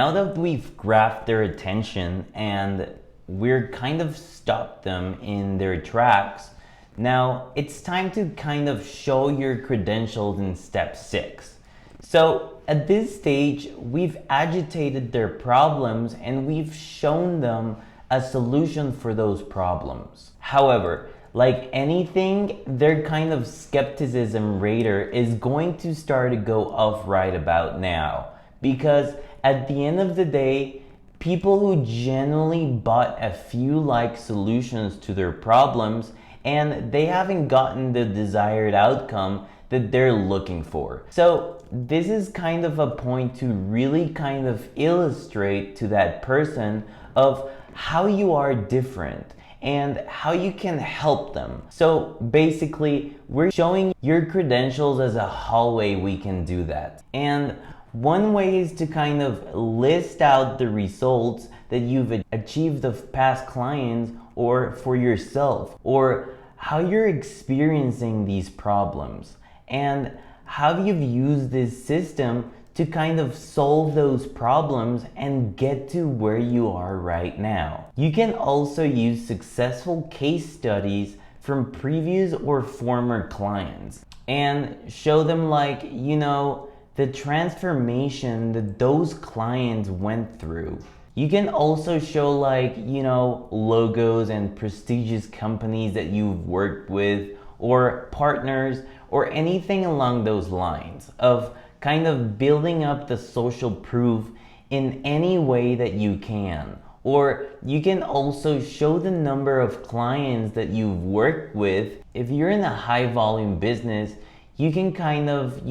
now that we've grabbed their attention and we're kind of stopped them in their tracks, now it's time to kind of show your credentials in step 6. So at this stage, we've agitated their problems and we've shown them a solution for those problems. However, like anything, their kind of skepticism radar is going to start to go off right about now, because at the end of the day, people who genuinely bought a few like solutions to their problems and they haven't gotten the desired outcome that they're looking for. So this is kind of a point to really kind of illustrate to that person of how you are different and how you can help them. So basically, we're showing your credentials as a hallway we can do that. And one way is to kind of list out the results that you've achieved of past clients or for yourself, or how you're experiencing these problems and how you've used this system to kind of solve those problems and get to where you are right now. You can also use successful case studies from previous or former clients and show them, like, the transformation that those clients went through. You can also show logos and prestigious companies that you've worked with, or partners, or anything along those lines of kind of building up the social proof in any way that you can. Or you can also show the number of clients that you've worked with. If you're in a high volume business, you can kind of,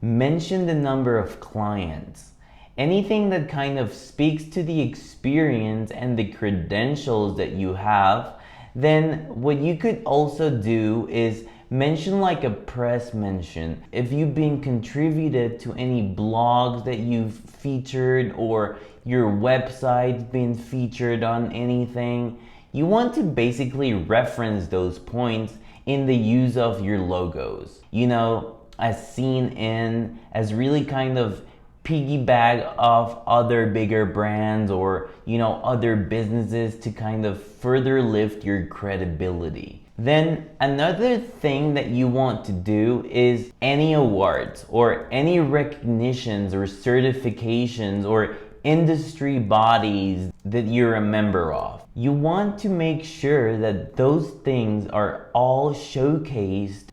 mention the number of clients. Anything that kind of speaks to the experience and the credentials that you have. Then what you could also do is mention like a press mention. If you've been contributed to any blogs that you've featured, or your website's been featured on anything, you want to basically reference those points in the use of your logos. As seen in, as really kind of piggyback off other bigger brands or other businesses to kind of further lift your credibility. Then another thing that you want to do is any awards or any recognitions or certifications or industry bodies that you're a member of. You want to make sure that those things are all showcased,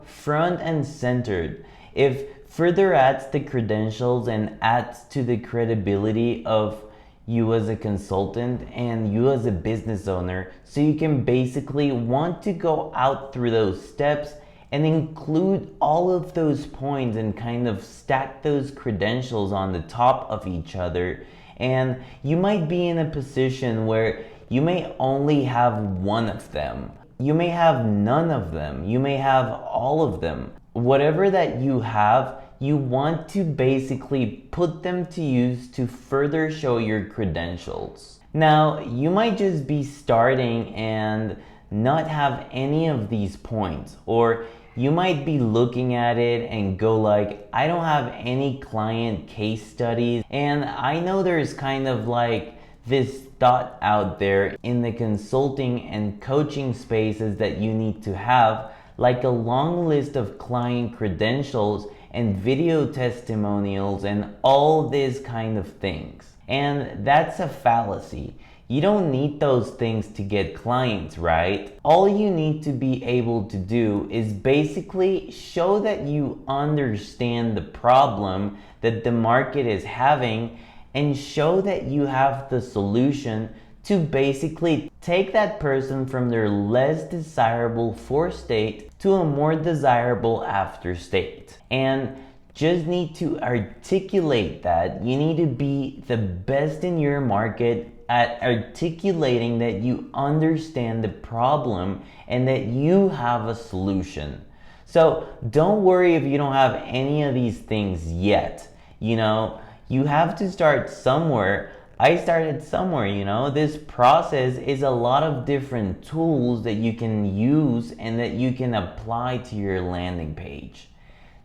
front and centered. If further adds the credentials and adds to the credibility of you as a consultant and you as a business owner, so you can basically want to go out through those steps and include all of those points and kind of stack those credentials on the top of each other. And you might be in a position where you may only have one of them. You may have none of them. You may have all of them. Whatever that you have, you want to basically put them to use to further show your credentials. Now, you might just be starting and not have any of these points, or you might be looking at it and go like, I don't have any client case studies. And I know there's kind of like this thought out there in the consulting and coaching spaces that you need to have like a long list of client credentials and video testimonials and all these kind of things. And that's a fallacy. You don't need those things to get clients, right? All you need to be able to do is basically show that you understand the problem that the market is having and show that you have the solution to basically take that person from their less desirable before state to a more desirable after state. And just need to articulate that. You need to be the best in your market at articulating that you understand the problem and that you have a solution. So don't worry if you don't have any of these things yet. You have to start somewhere. I started somewhere, This process is a lot of different tools that you can use and that you can apply to your landing page.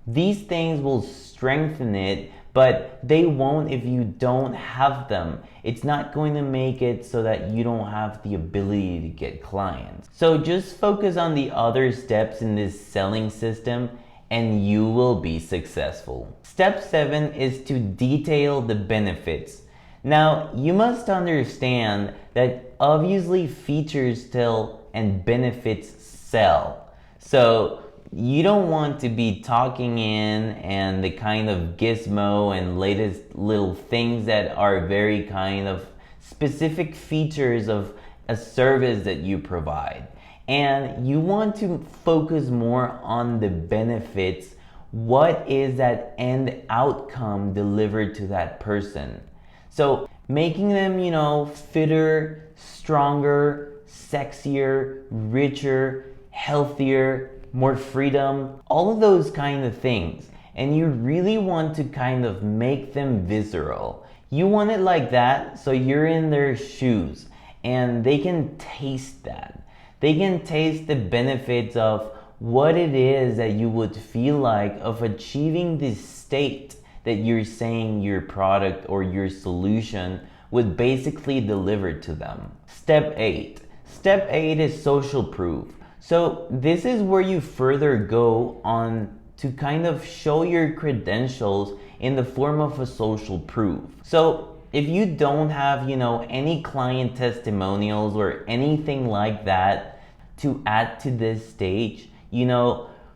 These things will strengthen it but they won't if you don't have them. It's not going to make it so that you don't have the ability to get clients. So just focus on the other steps in this selling system and you will be successful. Step 7 is to detail the benefits. Now, you must understand that obviously features tell and benefits sell. So you don't want to be talking in and the kind of gizmo and latest little things that are very kind of specific features of a service that you provide. And you want to focus more on the benefits. What is that end outcome delivered to that person? So making them, fitter, stronger, sexier, richer, healthier, more freedom, all of those kind of things. And you really want to kind of make them visceral. You want it like that, so you're in their shoes and they can taste that. They can taste the benefits of what it is that you would feel like of achieving this state that you're saying your product or your solution would basically deliver to them. Step 8. Step 8 is social proof. So this is where you further go on to kind of show your credentials in the form of a social proof. So if you don't have, any client testimonials or anything like that to add to this stage,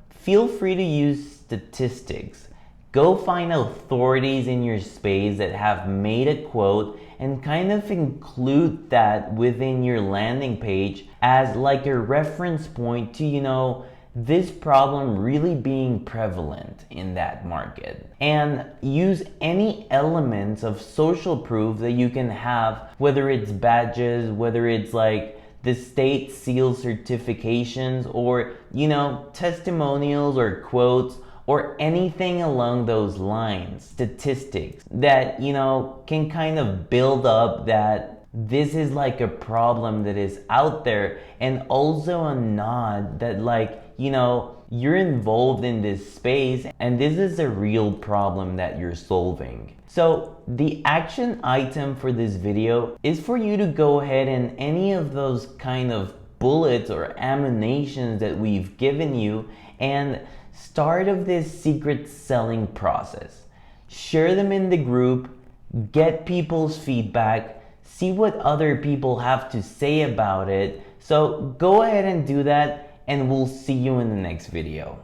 feel free to use statistics. Go find authorities in your space that have made a quote and kind of include that within your landing page as like a reference point to, this problem really being prevalent in that market. And use any elements of social proof that you can have, whether it's badges, whether it's like the state seal certifications or, testimonials or quotes or anything along those lines, statistics that, can kind of build up that this is like a problem that is out there, and also a nod that you're involved in this space and this is a real problem that you're solving. So the action item for this video is for you to go ahead and any of those kind of bullets or ammunitions that we've given you and start of this secret selling process. Share them in the group, get people's feedback, see what other people have to say about it. So go ahead and do that, and we'll see you in the next video.